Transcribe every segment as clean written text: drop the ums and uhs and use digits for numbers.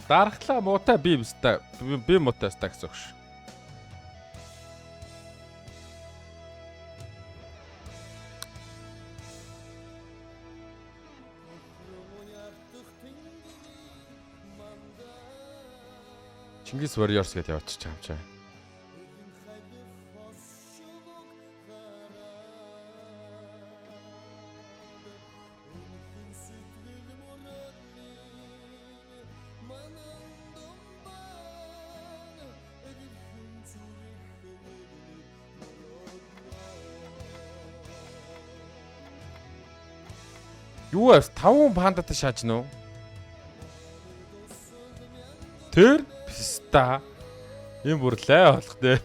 Дарахлаа муутай би өстэй. Би муутай өстэй гэсэн үг ш. Чингис Warriors гэдээ явуулчих юм чаа. Юу вэ? 5 пандатай шааж нөө. Тэр писта. Ийм бүрлээ болох дээ.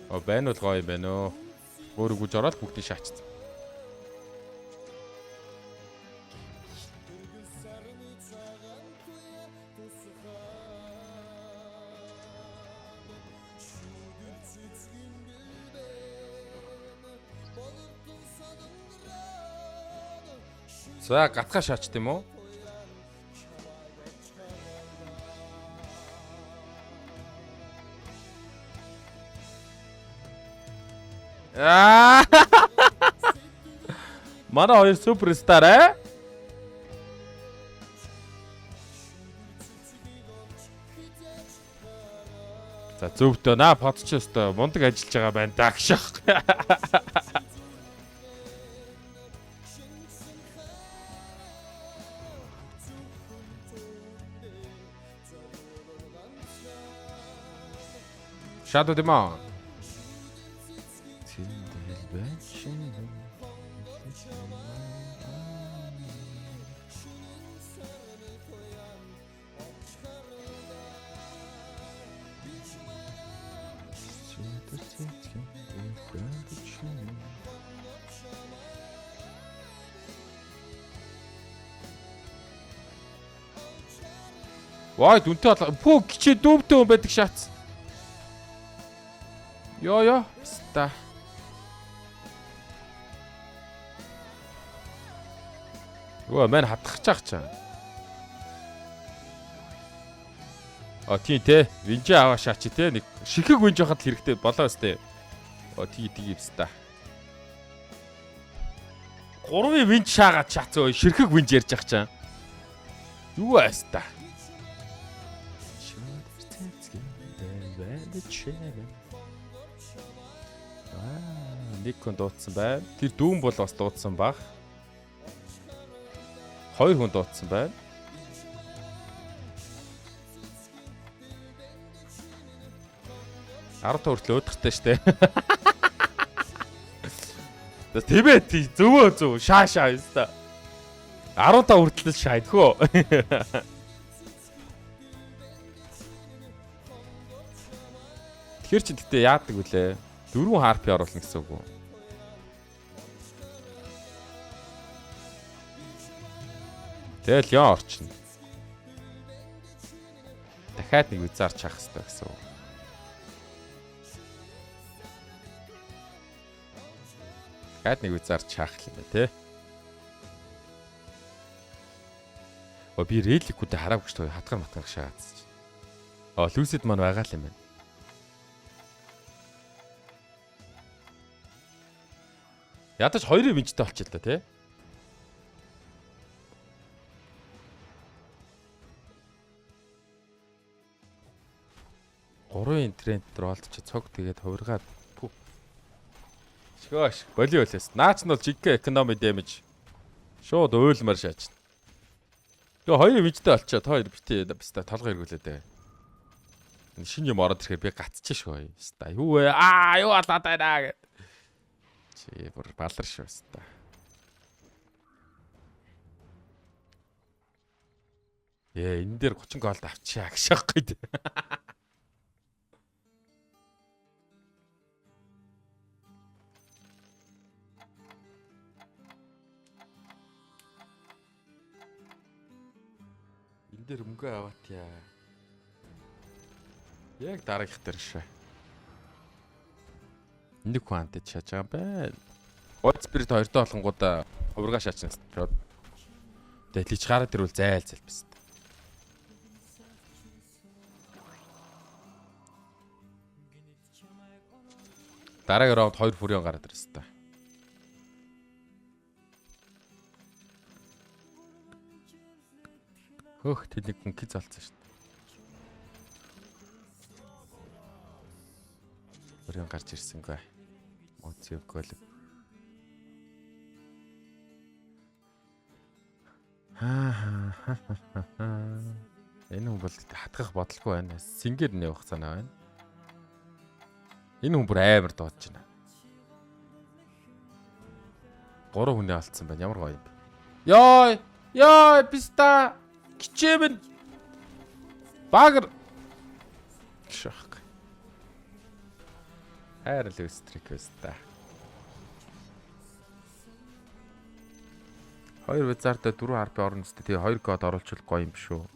О байна уу гоё юм байна оо. Өөрөө гүж ороод бүгдийг шаачсан. За гатгаа шаачт юм уу? Манай хоёр суперстар За зөвхөн наа подч өстой мундаг ажиллаж байгаа байна дагшах. Shadow Demon. Вай дүнтэй пүү кичээ дүүмтэй хүн байдаг шаац. Ёо ста. Юу мэн хатгах чаах чаа. Тийм те. Винжи аваа шаачи те. Нэг шихэг винж хахад хэрэгтэй болоо өстэй. Тгий ста. 3-ын винж шаагаад шаацгаа ширхэг винж ярьж ах чаа. Юу аста. Нэг хүн дуудсан байна. Тэр дүүн бол бас дуудсан баг. 2 хүн дуудсан байна. Ард хүртэл өөдөртэй штэ. Тэвэ зөвөө шаашаа юмста. 15 хүртэл шаадхөө. Тэгэхээр чи гэтээ яадаг вүлээ? 4 харпи оруулна гэсэн үг үү? Тэгэл яа орчин. Дахиад нэг үзаар чаах хэрэгтэй гэсэн үг. Дахиад нэг үзаар чаах юм байна те. Би реликүүдээ хараагүй шүү дээ. Хатгар матгар шаагаадсан. Лүсэд маань байгаа л юм байна. Ядаж 2-ын винжтэй болчих л та тий. Гурван тренд рүү олдчих цог тэгээд хувиргаад Шгөөш. Боли өлөөс. Наач нь бол жиггээ economy damage. Шууд уйлмар шааж. Тэгээ хоёр вижтэй олчоод хоёр битээ баста толгой эргүүлээд байгаа. Шинэ юм ороод ирэхээр би гацчих шүү. Баста. Юу вэ? Юу болоод байна гэд. Чи бүр балар шүү баста. Энэ дээр 30 голд авчиа гшаахгүй. Дээр мөнгө аваад яа. Яг дараагийнх дээр шээ. Нэг квантад шааж байгаа юм байна. Old Spirit 2-д олонгуудаа хувиргаа шаачна шууд. Тэгээд лич гараад ирвэл зайл залбис. Дараагийн раунд 2 фурион гараад ирсэн та. Хөөх тэнийг мөнгө залцсан шүү дээ. Өрийн гарч ирсэнгүй. Моцив гол. Энэ хүн бол хатгах бодлого байна. Сингер нэ явах санаа байна. Энэ хүн бүр амар дуудаж байна. 3 хүнээ алдсан байна. Ямар гоё юм бэ? Ёй, писта. Кичээвэн багэр шах. Хайр л өстрик өстө. Хоёр визардаа 4 RP орно ч тэгээ 2 код оруулчихвал гоё юм биш үү?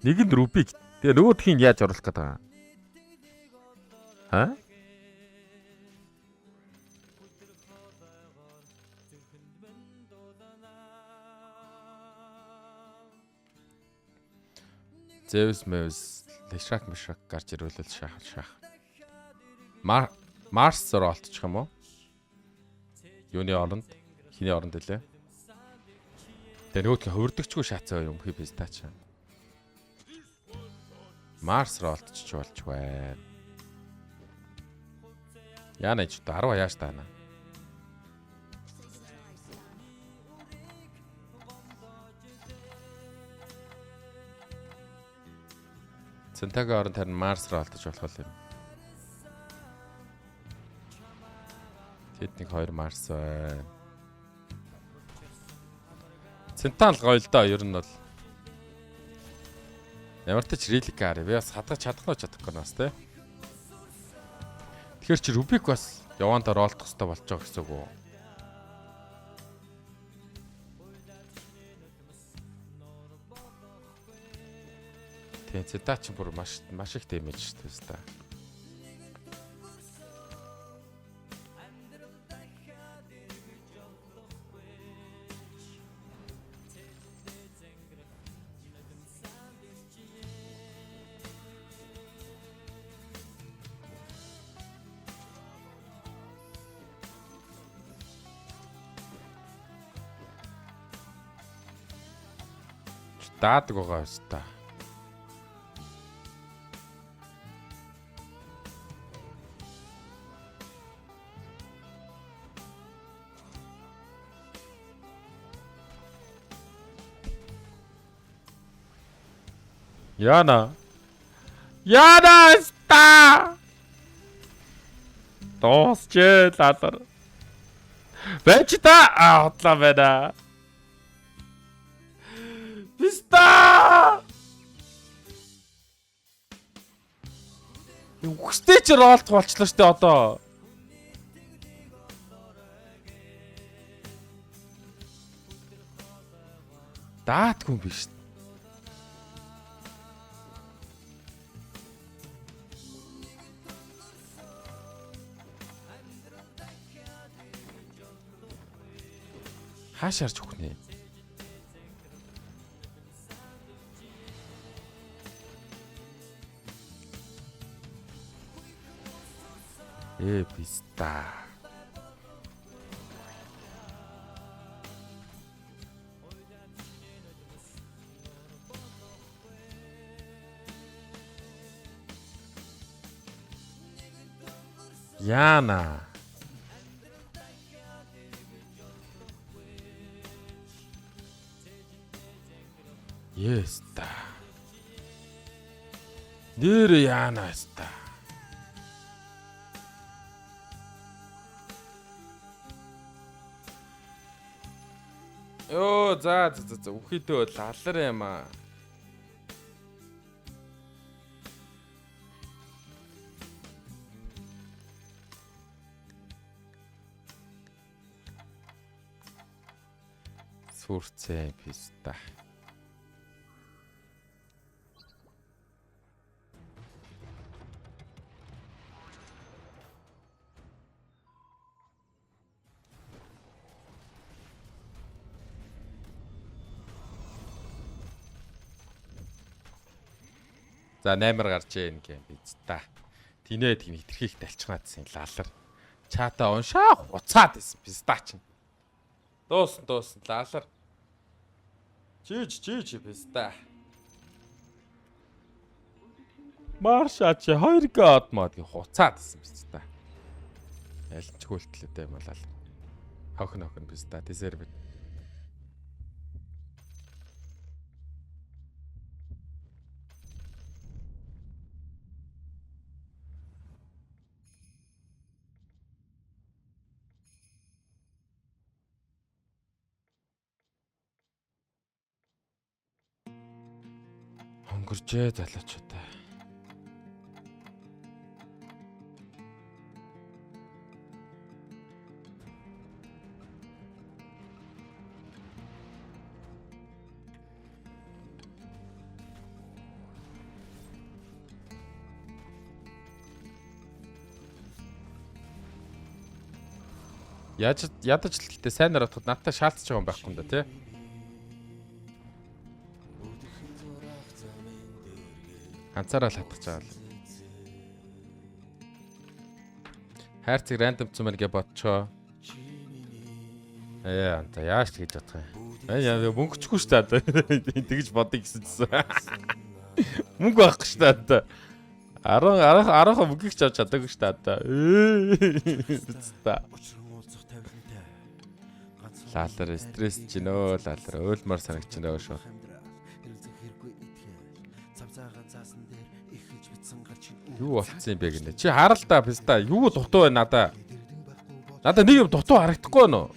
Нэг нь рубик. Тэгээ нөгөөх нь яаж оруулах гээд байгаа? Ха? Zeus Meus Leshak Meshak гарч ирүүлэл шах. Mars зөр олдчих юм уу? Юуны оронд? Хиний оронд илээ? Тэгээ нөгөөдгөө хөвөрдөгчгүй шаацаа юм хий пистач. Mars руу олдчих болж байна. Яна ч 10 яаш таана. Центагийн оронд харин Марс руу алдаж болох юм. Тэдний 2 Марс байна. Центал гоё л доо ер нь бол. Ямар ч реликаар би бас хадгаж чадахгүй нас те. Тэгэхээр чи Рубик бас явандаар олдох хэрэгтэй болж байгаа гэсэн үг үү? Тэгээ цэдаа чи бүр маш их дэмэж шүү дээ. Даадаг байгаа юм та. Яна ста. Тосчээ латар. Бэчта хотлаа байна. Писта. Үхстэй ч ролт болчлоо штэ одоо. Даатгүй биш. Хаашаарч өгөх нэ? Писта. Яна. Еста. Нэр яана эста. Йоо за үхийдөө лалар юм аа. Сүрцээ писта. За 8-аар гарч ийн гэм биз та. Тинээ тийм хитрхийх талчгаадсан лалар. Чаата уншаа уцаад исэн пистач. Дуусан лалар. Жиж писта. Маршаач 2 гад мод гэ хуцаад исэн писта. Ялч хөлтлөөтэй юм болоо. Хохин писта тэсэр бит. Хонгоржээ залуучуудаа. Ядаж л гэхдээ сайн нар утгад надтай шаалтж байгаа юм байхгүй юм да тий. Ганцаараа л хатгаж байгаа л. Хайрцаг рандомцсан мэн гэ бодчоо. За яаж тэгж бодох юм. Яа мөнгөчгүй шүү дээ. Тэгж бодъё гэсэн чинь. Мөнгө байхгүй шүү дээ. 10 мөнгөч авч чадаагүй шүү дээ. Лалар стресс чинөө лалар өөлмөр санагчнаа шүү. Юу болцсон юм бэ гэнэ. Чи харал да писта. Юу дутуу байна надаа. Надаа нэг юм дутуу харагдахгүй байна уу?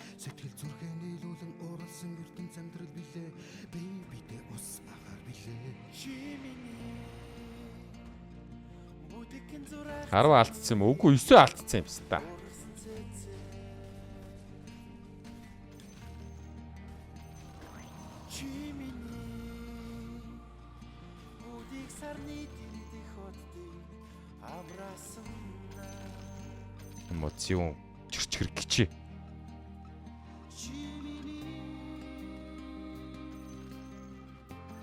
Харва алдсан юм уу? Үгүй 9 алдсан юм писта. Эмоцийн чирчгэр гिचээ.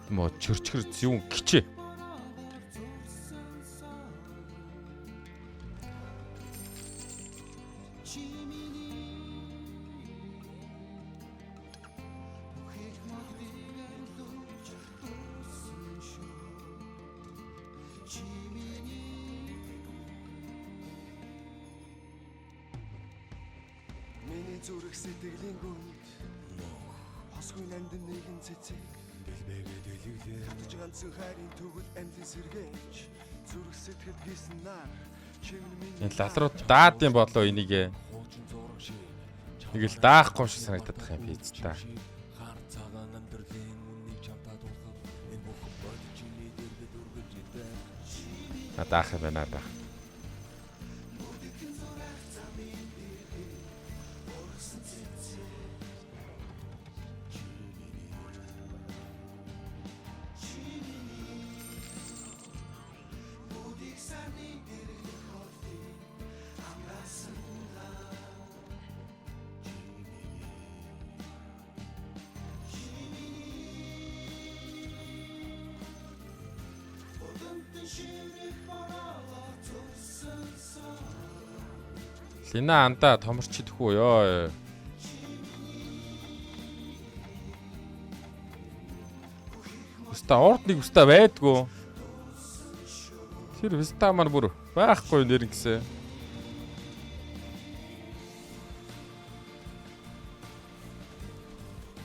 Мо чирчгэр зүүн гिचээ. Зүрх сэтгэлийн гүнд хосгүй нандин нэгэн цэцэг дэлбэгээ дэлгэлээ татж ганцхан хайрын төгөл амьлан сэргээж зүрх сэтгэл хийсэн нар энэ лалрууд даад юм болоо энийгээ нэг л даахгүй шиг санагдаад байгаа юм биз та. Даах юм байна да. Лина анда томорч идэхгүй ёо. Уста орд нэг уста байдгүй. Тэр уста маань бүр байхгүй нэр гэсэн.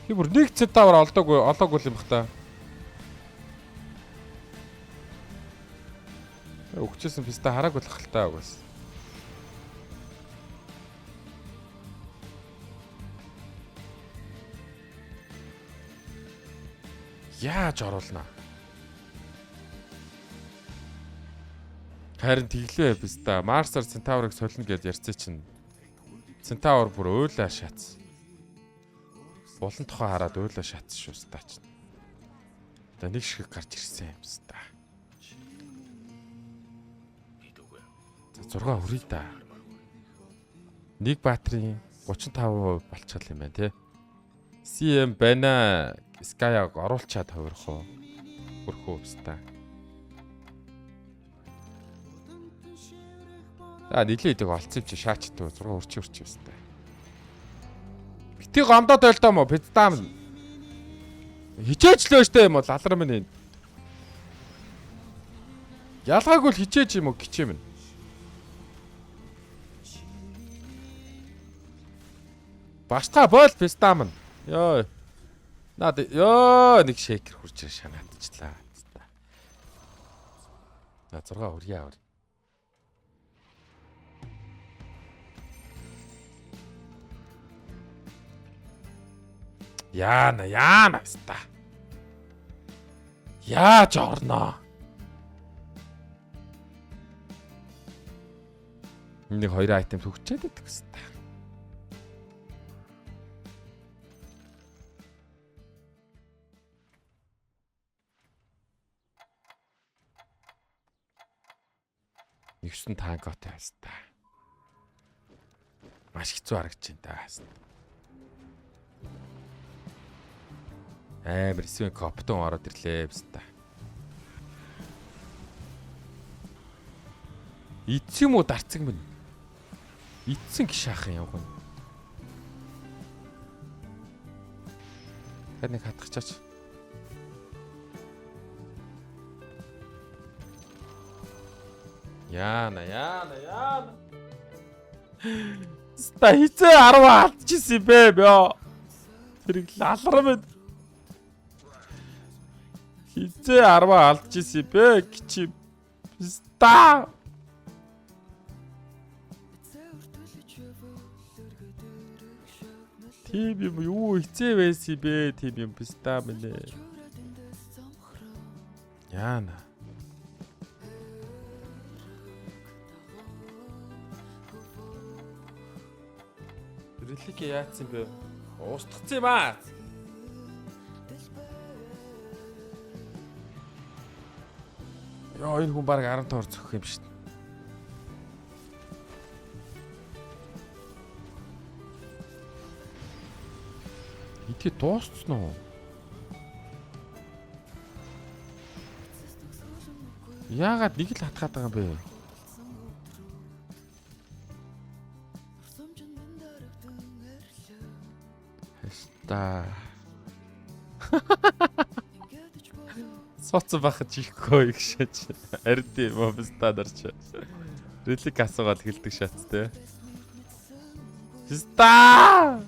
Тэр бүр нэг центавр олоогүй юм бах та. Өгчөөсөн писта хараагүй л хальтаа угаас. Яаж оруулнаа? Харин тэглээ писта. Марсаар Центаврыг солино гэж ярьцээ чинь. Центавр бүр ойлаа шатс. Булан тухай хараад ойлаа шатс шүү стаач. За нэг шиг гарч ирсэн юм писта. За 6 хүрээ да. Нэг батрын 35% болчихлоо юм байна те. CM байна. Скаяг оруулчаад хувирах уу? Хөрхөө писта. Нилээ идэг олцсон чи шаачтай 6 өрч өстэй. Бити гомдоод байлдаа мó пицтам. Хичээжлөө штэ юм бол алрам минь. Ялгаагүй л хичээж юм уу гिचээ минь. Башта бол пистам. Ёо. Наад ёо нэг шейкер хурж шанаадчихлаа. На 6 хүрье авар. Яана ста. Яаж орноо? Нэг 2 айтем төгчээд идэх ста. Нэгсэн танкотой ста. Маш хэцүү харагдаж байна та. Амар эсвэл коптон ороод ирлээ бста. Ицсэн юм уу дарцэг минь? Ицсэн гişаах юм явах нь. Нэг хатгачаач. Яана. Ста хизээ 10 алдчихсан бэ бё. Тэрийг лалрам. Хизээ 10 алдчихсан бэ гिचи. Ста. Тийм юм юу хизээ байсан бэ? Тийм юм писта мэнэ. Яана. Рэлик яатсан бэ? Устгацсан юм аа. Яа энэ хүн баг 15 ор зөхөх юм шүү дээ. Итгэ дууссан уу? Яагаад нэг л хатгаад байгаа юм бэ? Хаста. Соц бахаж ихгүй гişэж. Ард юм уу стандарч. Релик асуугаад хэлдэг шат те. Хаста.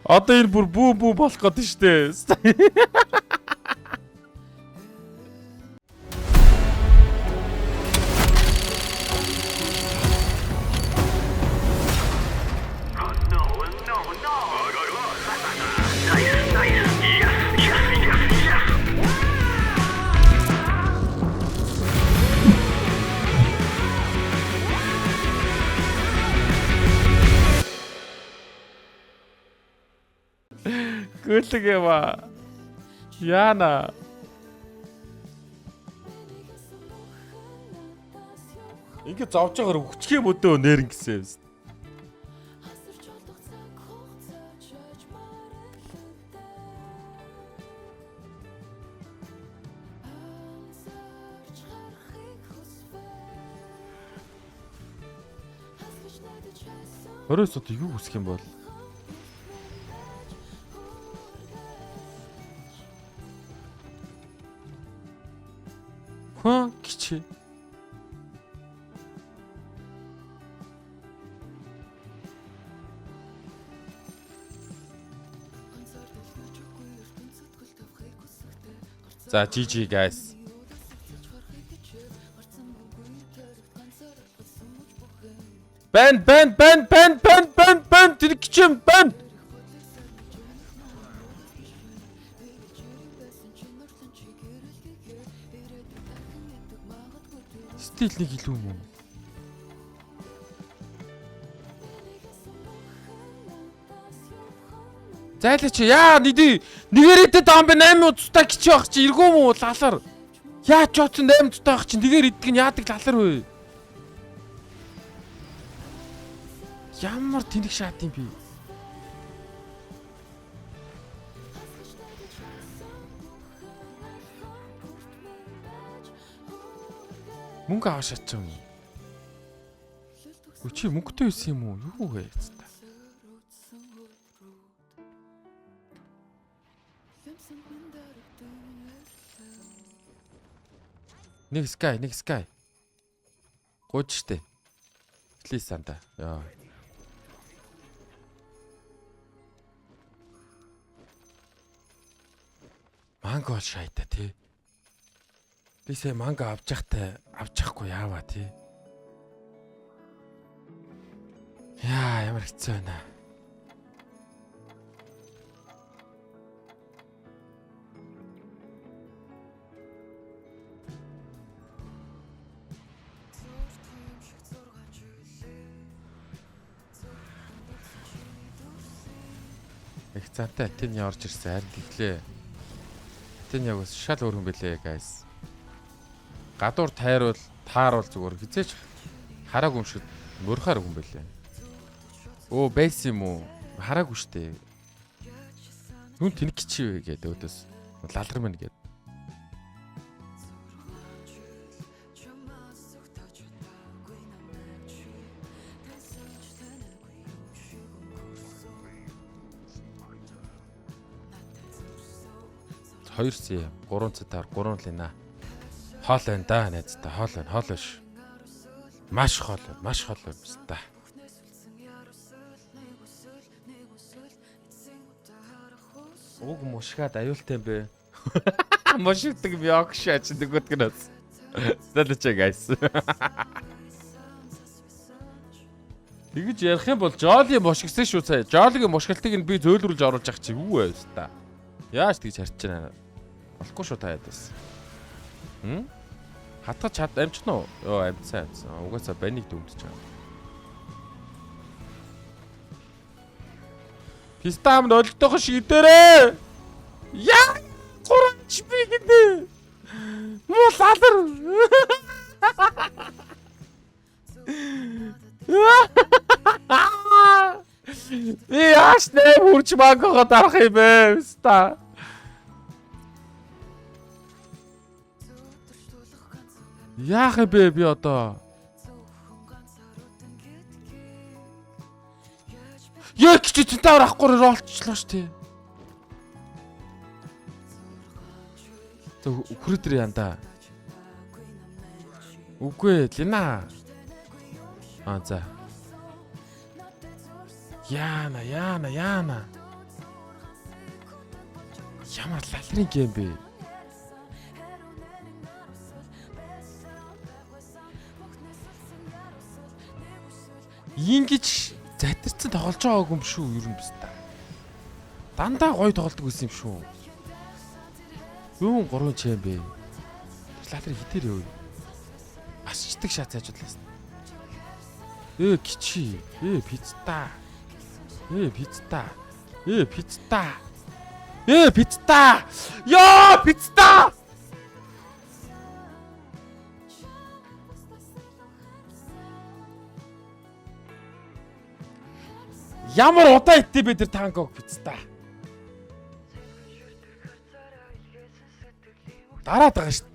Одоо энэ бүр бүү болох гээд штэ. Гүлэг ява. Яна. Ингээ зовж байгаагаар өгчхээ мөдөө нэрэн гэсэн юм. Оройс одоо юу үсэх юм бол? Гिचээ. За GG guys. Бан тэр гिचэм бан. Стил нэг илүү юм уу? Зайлаач яа нэгэрэдэ даам бэ 8 удаа гिचээ байх чи эргүү мүү лалар. Яа ч оцсон 8 удаа байх чи нэгээр иддэг нь яадаг лалар вэ? Ямар тэнэг шаат юм бэ? Мөнгө аваа шатчих юм. Өчи мөнгөтэй байсан юм уу? Юу вэ? Нэг sky. Гуйж штэ. Please санда. Яа. Манго бол шайта тий. Бисээ манго авчихгүй яаваа тий. Яа, ямар хэцүү байна. Их цантай тэн явж ирсэн харин тэглээ. Тэн яг шал өөр юм бэлээ guys. Гадуур тааруул зүгээр хизээч хараагүй юм шиг мөрхөр юм бэлээ. Оо байсан юм уу? Хараагүй штэ. Нүн тэнэг гिचээ гэдэг өдөөс лалар мэн гэдэг. Хоёр C 3 цэтар 3 лина. Хоол байна да найзтай хоол биш. Маш хоол юм та. Уг мушгаад аюултай юм бэ. Мушигдаг би огшаач дэгүтгэнээс. Залууч guys. Тэгж ярих юм бол Жолли мушигсан шүү цаа. Жоллигийн мушгалтыг нь би зөөлрүүлж оруулж ах чи юу вэ та. Яаж тэгж харч байна? Болохгүй шүү та ядаас. Хатгаж амжчихно уу? Йоо амжсан. Угаасаа баниг дүмдэж байгаа. Пистам өлтөх шиг дээрээ. Яа! Гуранч би гэдэг. Муу лалар. Би яаш нэ хурж мангого дарах юм бэ? Ста. Яах вэ би одоо? Яг ч цэнтээр авахгүй ролчлоо штэ. Тэг хүрээдэр янда. Үгүй Лина. За. Яна. Ямар лалрын гейм бэ? Ингиж затирцсан тоглож байгааг юм шүү ер нь биз та. Дандаа гоё тоглодог байсан юм шүү. Юу 3 ч юм бэ? Лалар хитэр юу? Асчдаг шат цаажуулсан. Кичи. Пицта. Яа, пицта. Ямар удаа иттэй бэ тэр танког пицта. Дараад байгаа шүү.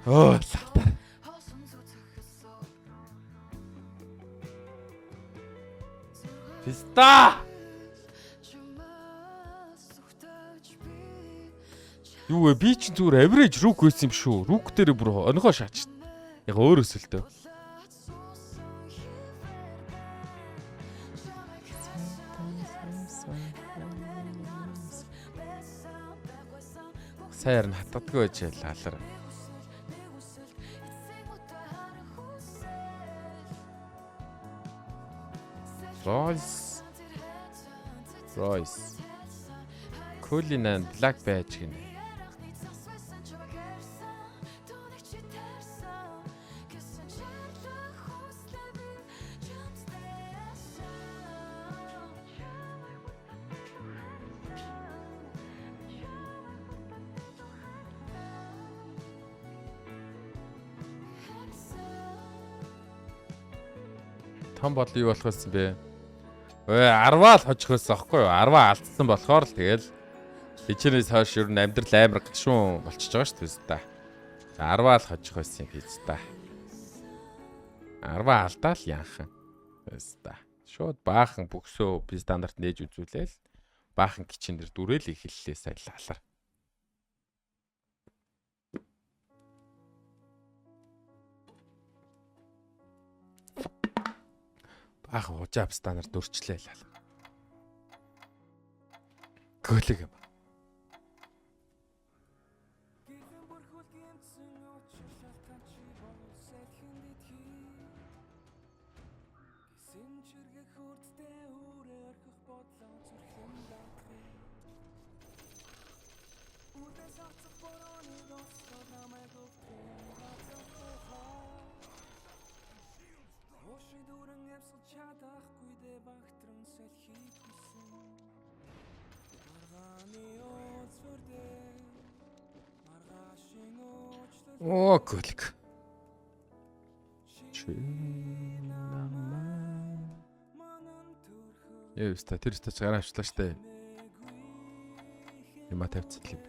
Оо латар. Писта. Юу вэ? Би ч зүгээр average рүүк байсан юм шүү. Рүүк дээр бүр онгоо шаач. Яг өөр өсөлтөө. Саяар нь хатдаггүй байж яллаар. Royce. Colin and Black Badge гинэ. Том бодол юу болох вэ бэ? Өө 10-аа л хожих байсан аахгүй юу? 10-аа алдсан болохоор л тэгэл хичнээнээс хойш ер нь амьдрал амар гашуун болчихж байгаа шүү дээ та. 10-аа л хожих байсан юм биз та. 10-аа алдаа л яахан. Биз та. Шууд баахан бөксөө би стандарт нээж үзүүлээл баахан кичэн дээр дүрээл эхэллээ сайлалаар. Баахан хужаап стандарт дөрчлээ л. Гөлөг юм. Оо гөлөг. Яста тэр өстөж гараа авчлаа штэ. Юма тавьцсан юм.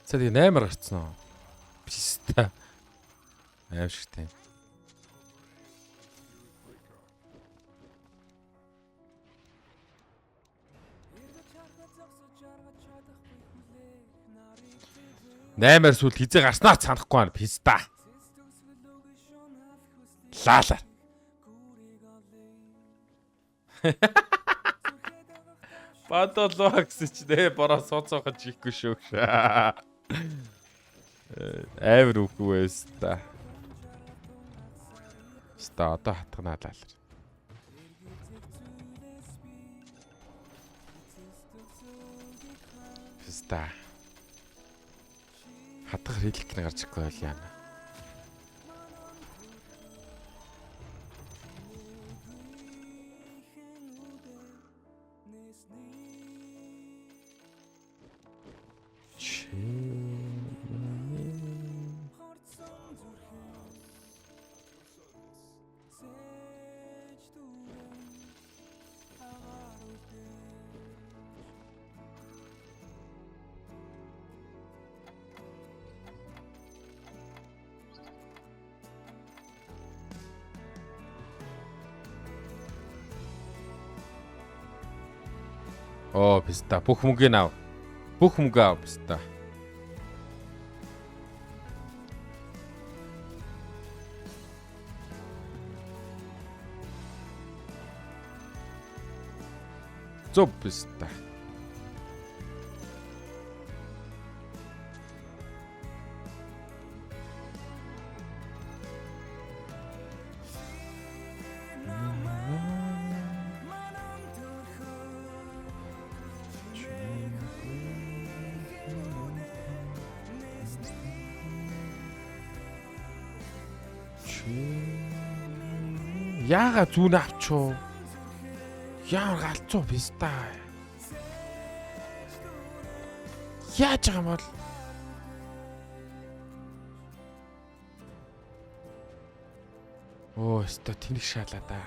Цаадыг 8-аар гарцсан уу? Писта. Аимшигтай. Наймаар сүл хизээ гарснаа санахгүй байна. Писта. Лаалаа. Бадолоо гэсэн чи нэ бороо сууцоохож ихгүй шүү. Эвэр үгүй байста. Ста одоо хатганаа лаалаа. Писта. Хатгах хэлэх гэнэ гарч ихгүй байл яана. Оо писта бүх мөнгөний ав. Бүх мөнгөө ав писта. Зоб писта. Яага зүүн авчуу. Яар галцуу писта. Яаж байгаа юм бол? Оо, өстө тэнэг шаалаа да.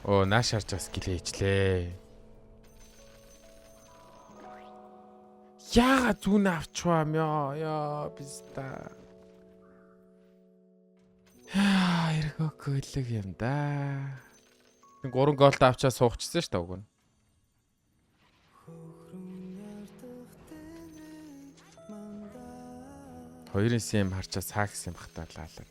Оо, нааш харж бас гэлээ ичлээ. Яага зүүн авчваа мё яа писта. 2 гөлөг юм да. 3 гол авчаа суугчсан ш та уг нь. Хоёрын сим харчаа сакс юм бахтаа лаалаа.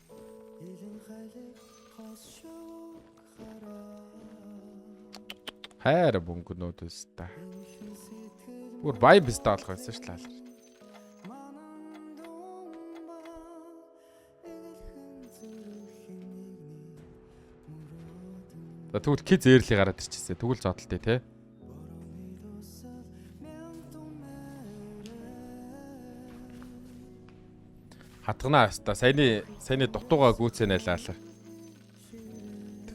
Хайр бөнгөнөөдөөс та. Бүр бай биз таалах байсан ш лаалаа. Тэгвэл ки зээрлий гараад ирчихсэн. Тэгвэл зодтолтой те. Хатганаа хаста саяны дутуугаа гүйцэнэ лаалаа.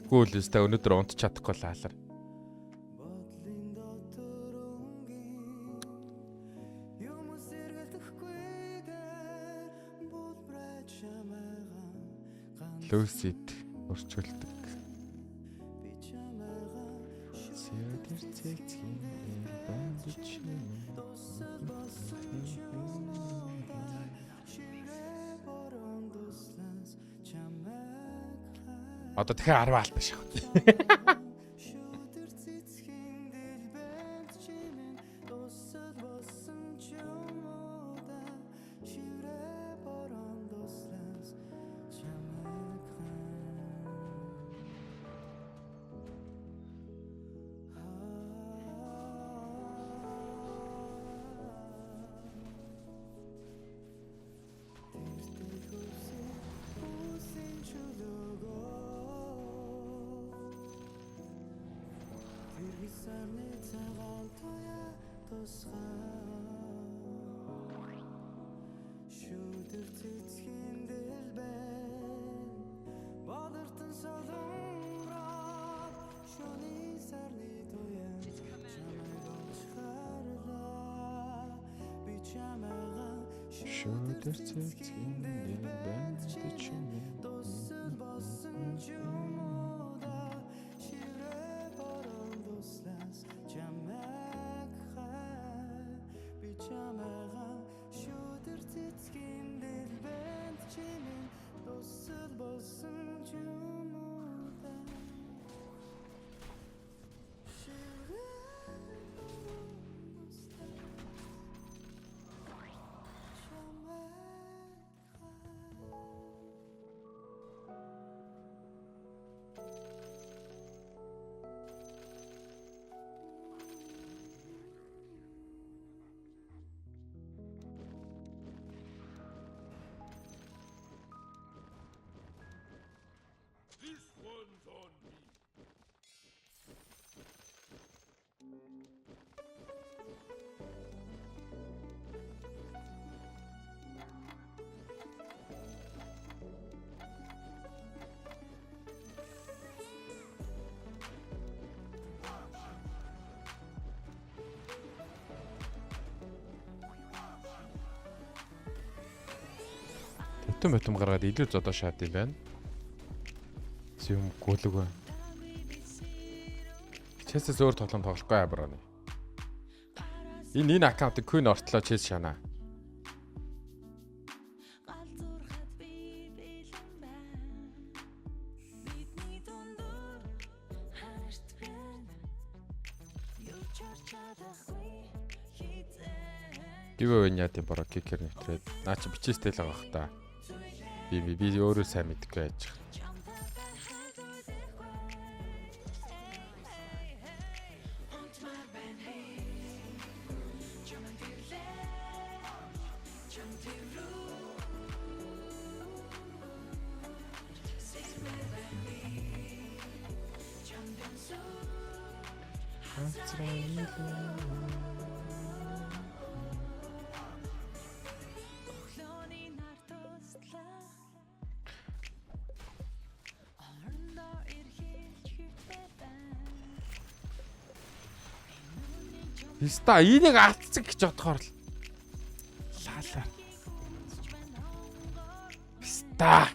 Тэгвэл өстэй өнөөдөр унт чадахгүй лаалаа. Лүсид өрчүүлдэг. Одоо дахиад 10 алт шах. Шүдэр цэцгийн бэнд чимээ дусал болсон ч юм уу да ширээ борон дуслаас чамайг хай би чамайгаа шүдэр цэцгийн бэнд чимээ дусал болсон ч юм уу да Бэтэн гаргаад илүү зодоо шаад юм байна. Зэм гүлэг байна. Чэсэс өөр тоглоом тоглохгүй абраны. Энэ аккаунтыг Queen ортлоо чэс шанаа. Гивэ яа тийм бороо кикер нэвтрээд наа чи бичээстэй л байгаа бах та. Би өөрөө сайн мэдгүй байж. Ста энийг алдсан гэж бодохоор л лаалаа. Ста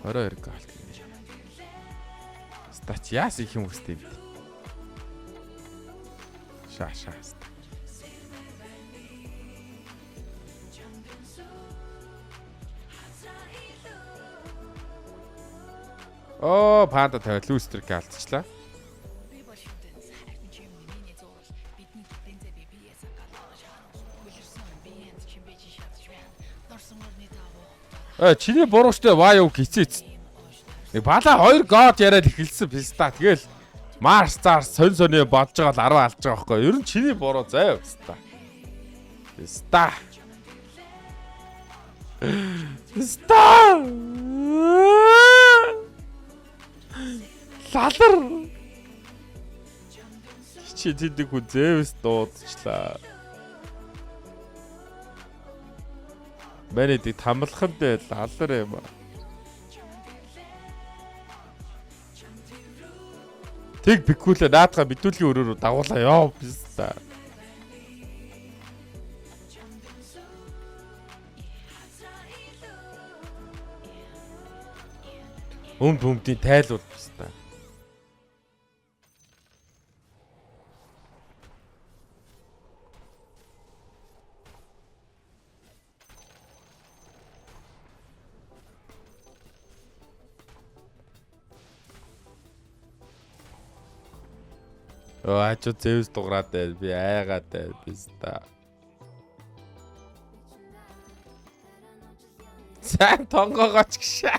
22 гол. Стач яас их юм үстэй бит. Шаа. Оо, панда тавиад лүүстрик алдчихлаа. Чиний буруу штэ ваа юу гिचээц. Нэг бала 2 год яриад эхэлсэн писта. Тэгэл Марс цаар сони бодож байгаа л 10 алж байгаа байхгүй. Ер нь чиний буруу заяа писта. Лалар. Чи тэдэг хүн зэвс дуудчихлаа. Мэнэдийг тамлахын дээр лалар юм аа. Тэг бикүүлээ наадгаа мэдүүлгийн өрөөрөө дагуулаа ёо писта. Өмдийн тайлбар писта. Ачо зэвс дуграад байл би айгаад байл писта. Сайн тонгоогооч гişэ.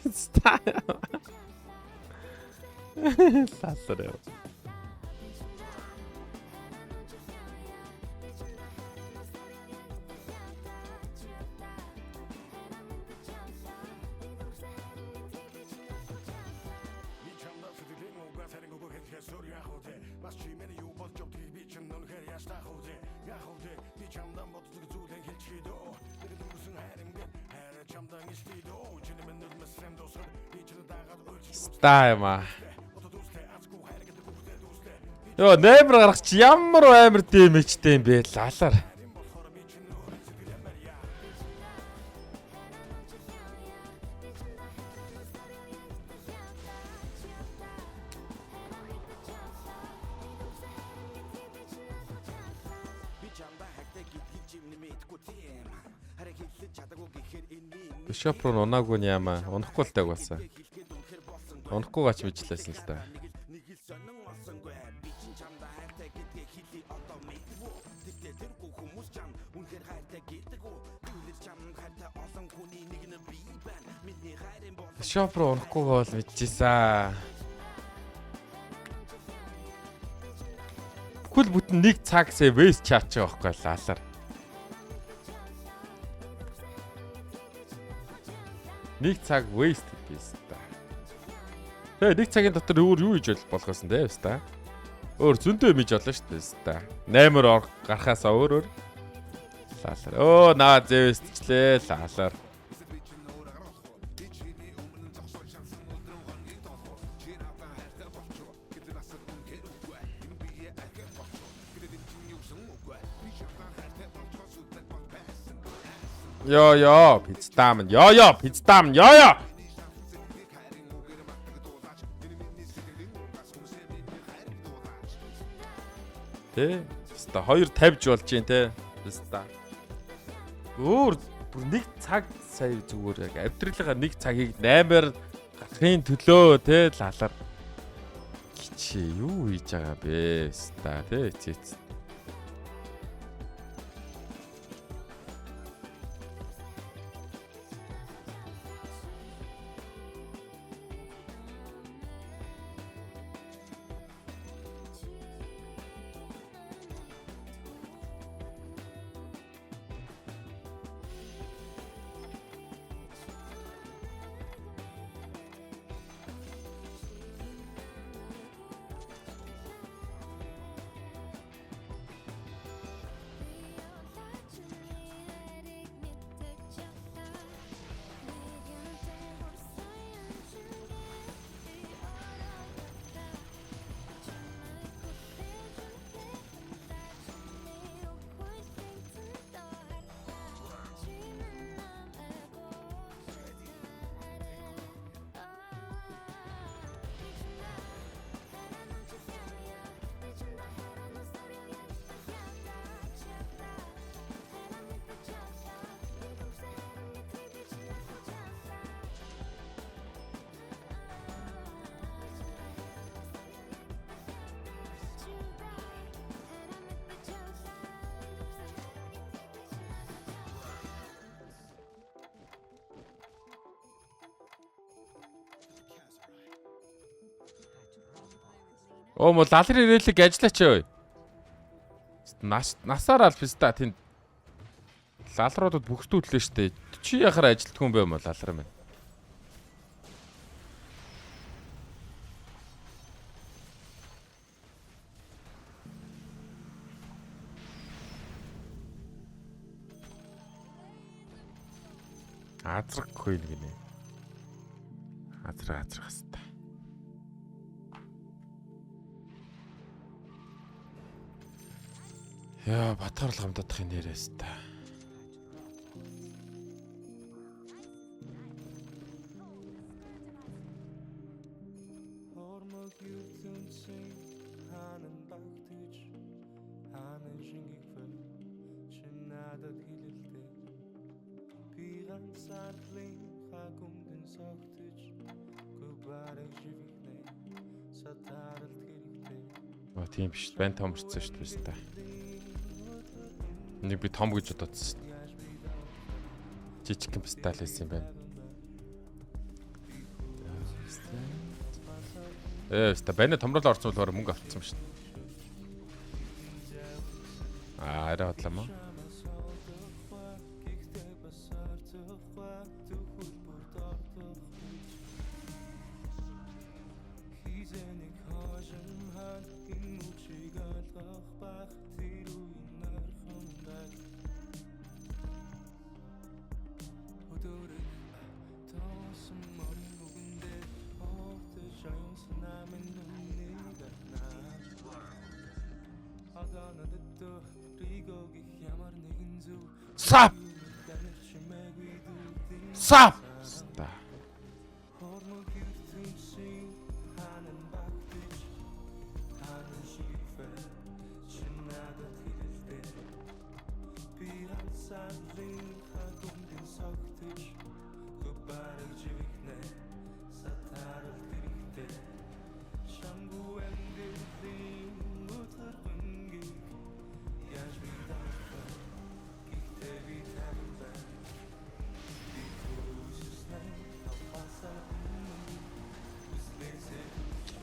Писта. Ласарэ. Стайма. Йоо, нэмэр гарах чи ямар амар дэмэжтэй юм бэ? Лалар. Бишоп руу унаагүй яама. Унахгүй л таг болсон. Унахгүй гач бичлээсэн л та. Бишоп руу унахгүй бол мэдчихсэн. Бүхэл бүтэн нэг цаг сая вест чаач байгаа байхгүй лаалаар. Нэг цаг waste хийсэн та. Тэгээ нэг цагийн дотор юу хийж болох вэ та? Өөр зөндөө юм хийж олно шүү дээ та. 8-оор гарахаасаа өөр. Лаалаар. Оо наа зэвэстчлээ лаалаар. Йоо, пиццаам. Йоо, пиццаам. Йоо. Тэ, ста 2:50 болж байна те. Ста. Өөр бүр нэг цаг сая зүгээр яг авдралынхаа нэг цагийг 8-аар гарахын төлөө те лалаар. Чи юу хийж байгаа бэ? Ста те цэц. Оо мо лалрын ирээлэг ажиллаач өө. Насаар аль писта тэнд лалруудад бүхтүүллээ штэ. Чи яхаар ажилтгүй юм бэ мо лалраа минь. Азраггүй нэг нэ. Азрах хэвээр. Яа, Батхарл гамдадахын нэрээс та. Хормог ертөнцийн хаанан багтаж хаанан шингэхвэн чи надад хэлэлтэй би ганцаардлын хагумдэн согтож гүбарэг живихнэ сатаралт хэрэгтэй. Оо тийм биш. Байн томорцсон шүү дээ та. Нэг би том гэж бодсон. Жижиг пистал байсан юм байна. Ста байн томрол орсон болохоор мөнгө авчихсан шүү дээ. Арай бодлоо. Сап. Сап. Ста.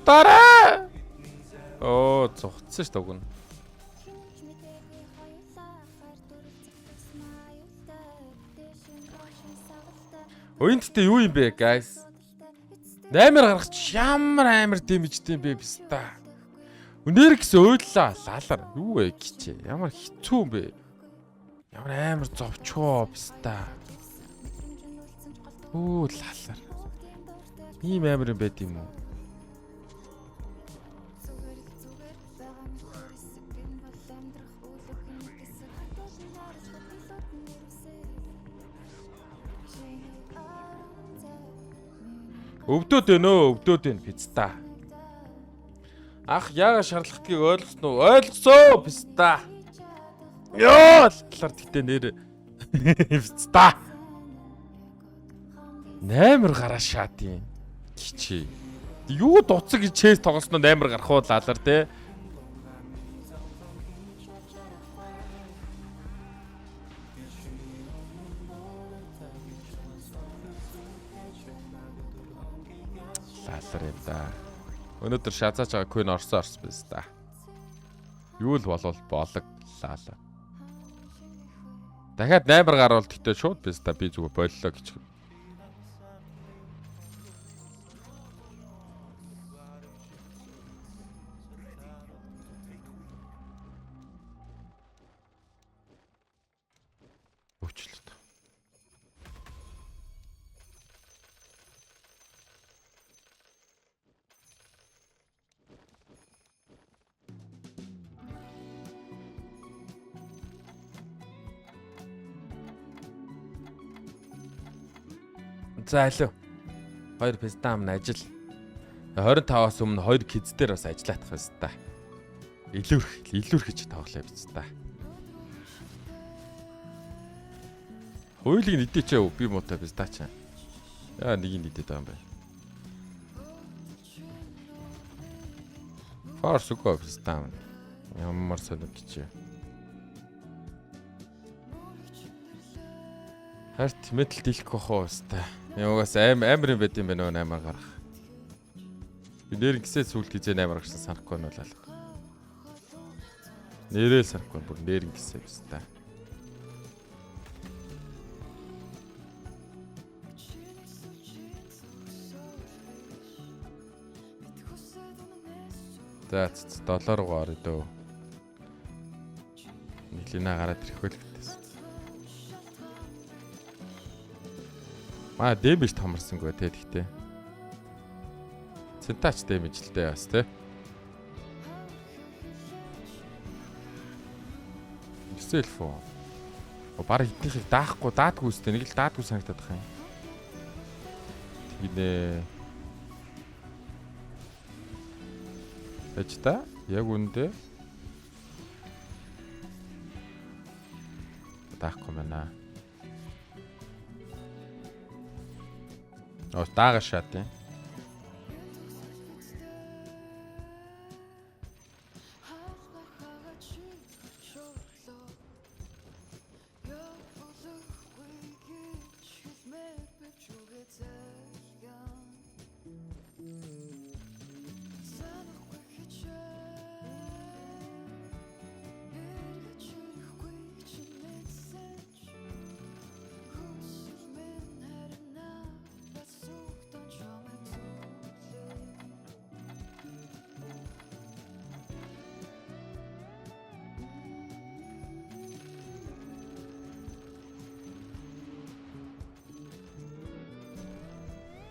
Тараа. Оо, цогцсон ш таг нь. Уйнттэй юу юм бэ, guys? 8 гаргач ямар амар дэмждэм бэ биста. Өнөр гэсэн ойллаа лалар. Юу вэ гिचээ? Ямар хэцүү юм бэ? Ямар амар зовчоо биста. Оо лалар. Ийм амар юм байд юм уу? Өвдөд байна өө, өвдөд байна писта. Ах яага шаардлагатгийг ойлгосон уу? Ойлгосоо писта. Ёо, талаар тэгтээ нэр писта. 8 гараа шаат юм. Гिचээ. Юу дуцаг чэс тоглосноо 8 гарах уу лалар те. Өнөөдөр шазаач байгаа Queen орсон биз та. Юу л болов болог лаалаа. Дахиад 8 гаруул тэгтээ шууд биз та би зүгээр боллоо гэж. Өчлөө. За алуу. 2 пистам ажил. 25-аас өмнө 2 kids дээр бас ажиллаах байсан та. Илүүрх гэж тоглоё биз та. Хуулийг нэдээч яв би муутай биз та чаа. Яа нэг нь нэдээд байгаа юм байна. Фарс үгүй биз та. Ямар сонир гэж. Харт метал дийлэх гохоо өстэй. Яваас амар юм байд юм байна нөө 8 гарах. Би нэр гисээ сүлд гизээ 8 гаргасан санахгүй нь болоо. Нэрээ санахгүй бүр нэр гисээ биш та. За $7 руу орё дөө. Нилина гараад ирэх хөл гэтээс. Маа дэмэж томорсонгүй те тэгтээ. Центач дэмэж л дээ бас те. Селфо. Бараг эднийхийг даахгүй даадгүй үстэй нэг л даадгүй санагдаад байгаа юм. Тэгнэ. Эч та яг үндэ даахгүй байна. Даага шат юм.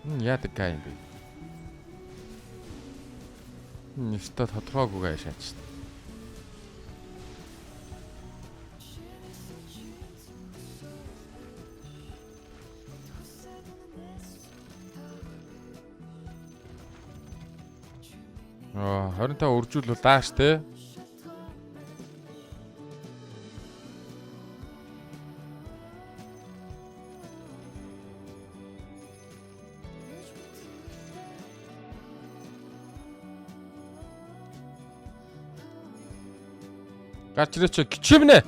Яадаг гай юм бэ? Нэртэ тодорхойгүй гай шаач. Аа 25 үржүүл бол дааш те. Гарч ирээч гिचвнэ.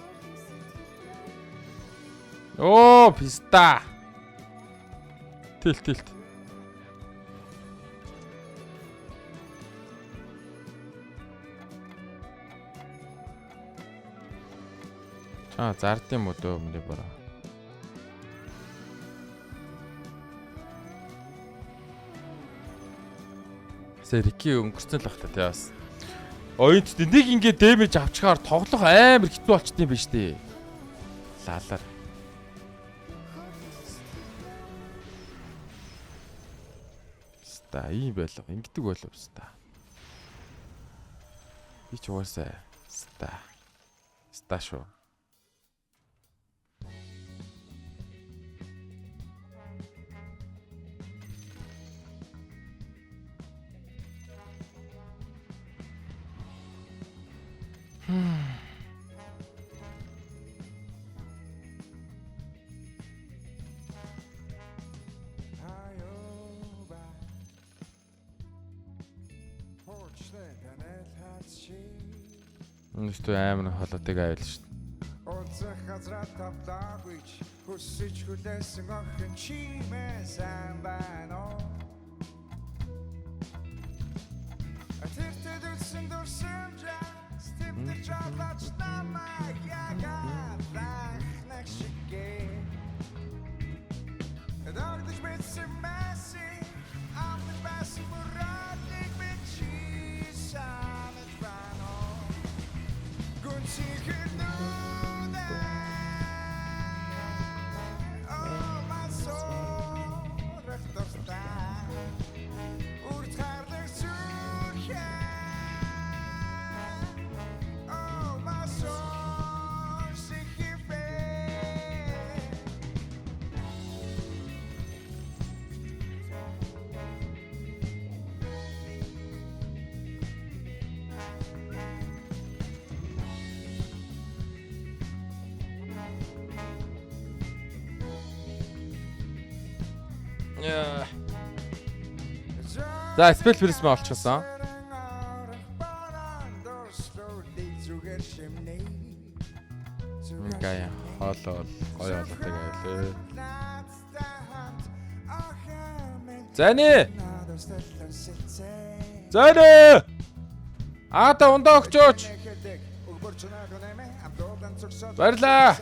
Оо, писта. Тэлт. Зард юм уу дөө өмнө бороо. Сэрики өнгөрцөн л бахта тий бас. Оёд нэг ингэ дэмэж авчихаар тоглох амар хэцүү болчт юм биш үү? Лалаар. Ста ийм байлаа. Ингэдэг болов ста. Би ч уусаа ста. Ста шүү. Үнэхээр амар холотыг авил шүү дээ. Оцох хазрат тавтагч хүсэж хүлээсэн охин чимээс амбано. Атэртэ дурсан жаас тэмдэг жаалач намайг яагаад рахнах шигэ. Дагдаж мэдсэн мэсси амт бас мурадыг бичи санаж бано. Гүнсийг За, спел призм олчихсан. Гай хоолоо гоё болоотой гэлээ. Зани. Зайнэ! Аата ундаа өгчөөч. Баярлаа.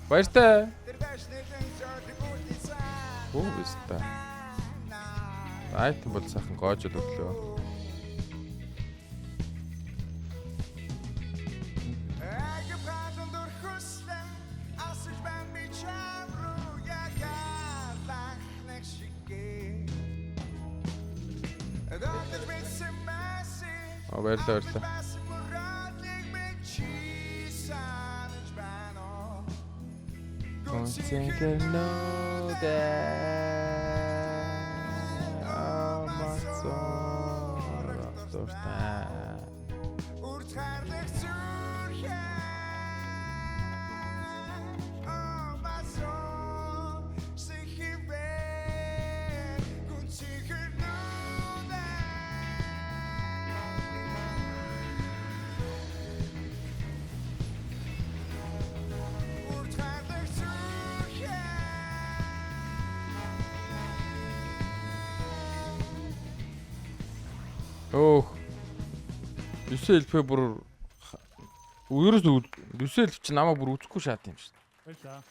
Баяртай. Оо биста. Айтем бол сайхан гоож л өглөө. Баярлаа. Өөх. 9 эльфэ бүр ерөөс 9 эльф чи намайг бүр үзэхгүй шат юм шүү. Баярлаа.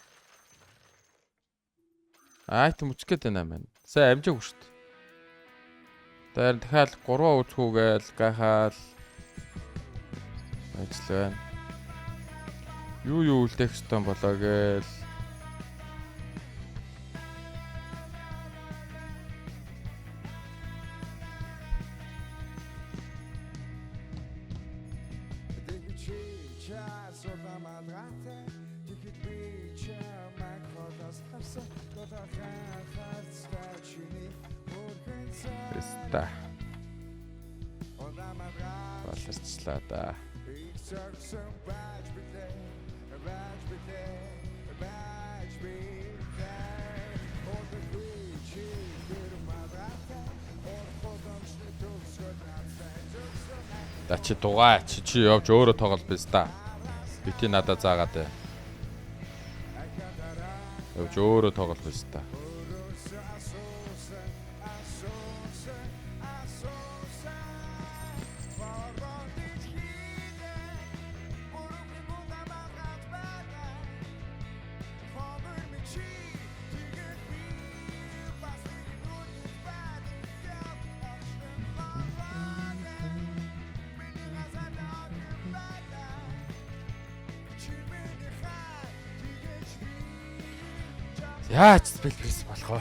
Айтем үсгээд байна мэн. Сайн амжаагүй шүү дээ. Тэр дахиад 3 үзэхүү гээл гахаал ажил байна. Юу үлдээх ёстой болоо гээл. Эста. Баларчлаа да. Дачи дугаа чи явж өөрөө тоглол биз та. Бити надад заагаад бай. Явж өөрөө тоглол биз та. Яаж спел пресс болох вэ?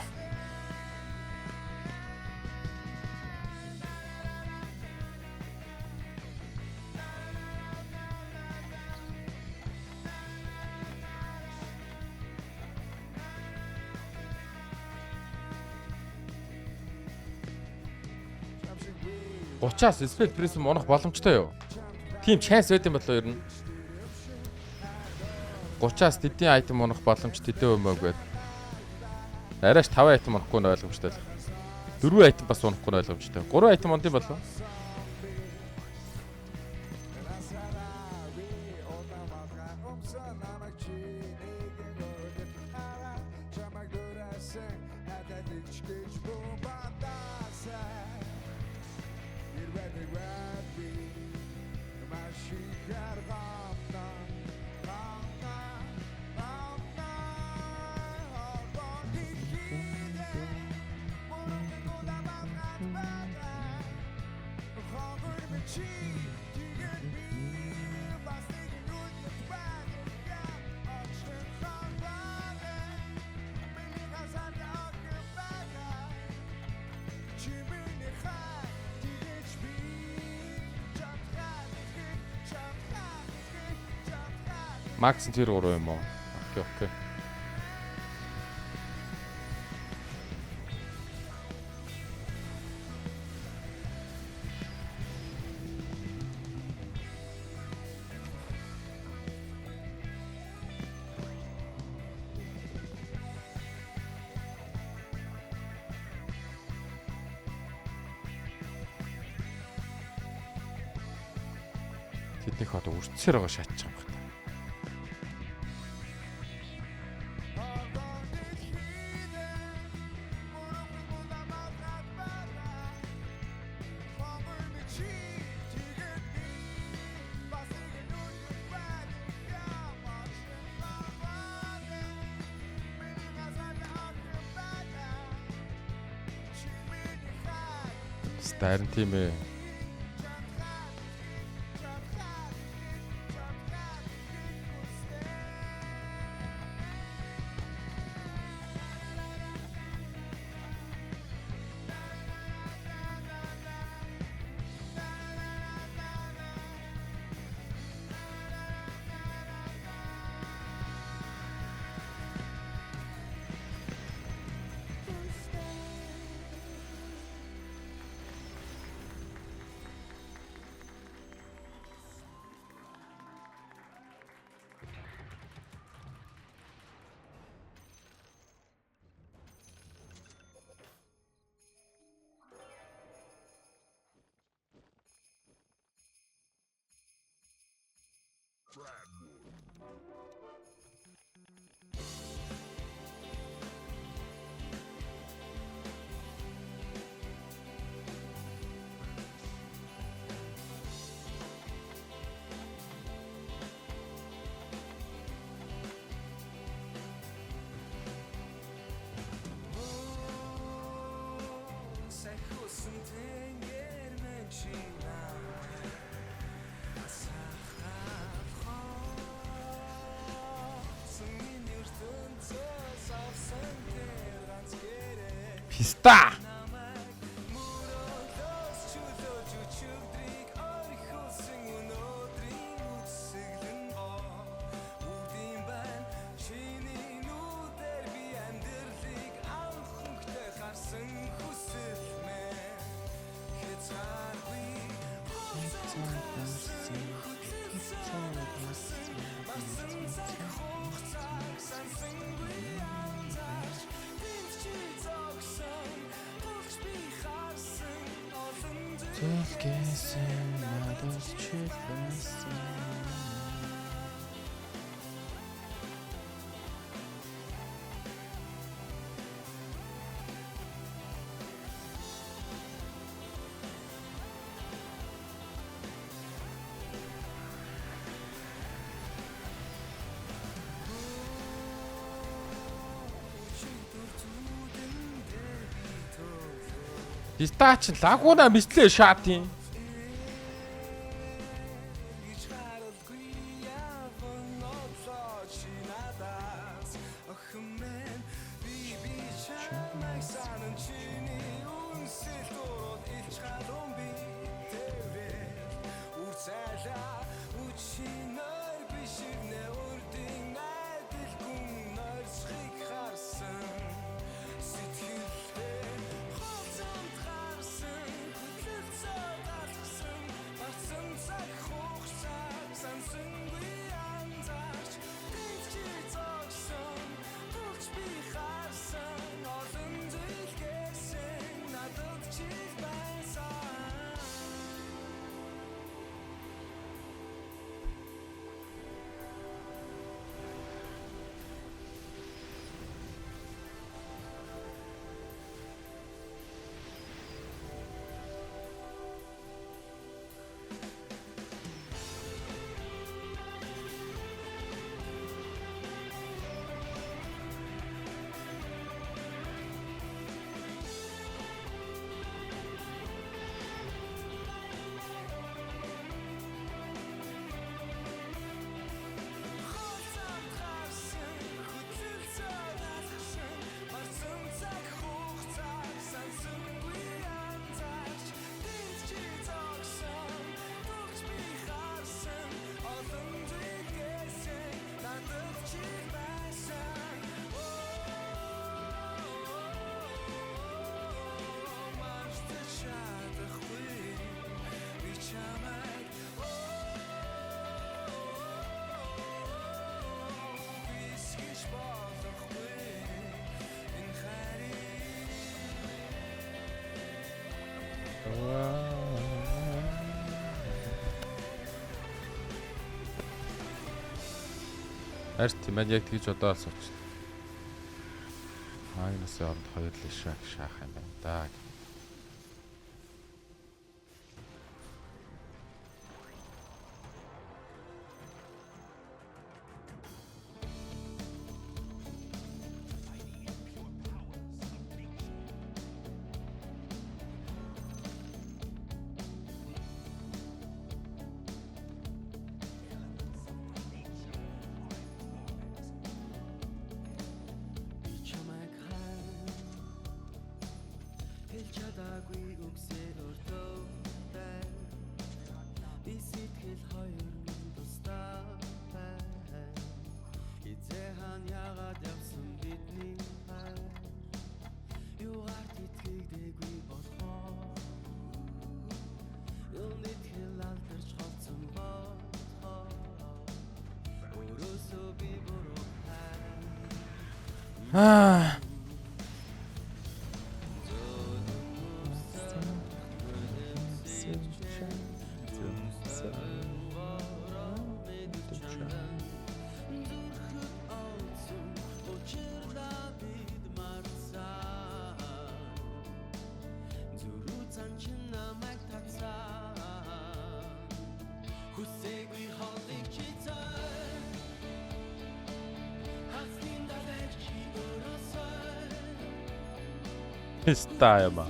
Гучаас спел пресс унах боломжтой юу? Тим чанс байт юм болоо ер нь. 30-аас тэдний айтем унах боломж тэдэн өмөөг байд. Арайш 5 айтем унахгүй нь ойлгомжтой л. 4 айтем бас унахгүй нь ойлгомжтой. 3 айтем унд юм болов. Макс тэр 3 юм уу? Окей. Тэднийх одоо үрцсээр байгаа шатчих юм байна. Харин тийм ээ. Писта. Зүлгээсэн надад чөлөөсөн. Пистач лагуна мислээ шаатын. Арт тийм яг тэгж одоо сууч. Хайнаас орд хоёр л шаах юм байна да. Аа. Стаема.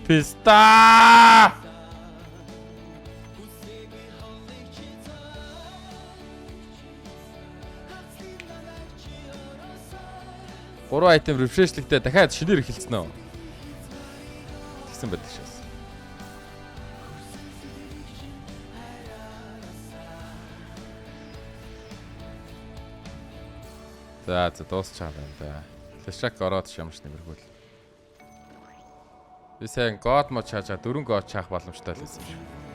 Писта! Гурван айтем рефрешлэгтэй дахиад шинээр эхэлсэн үү? Тэгсэн байдаг шээс. За дуусчаа байна да. Флешак ороод шамш нэмэрхүүл. Би сайн год мод чаажаа 4 год чаах боломжтой л байсан юм шиг.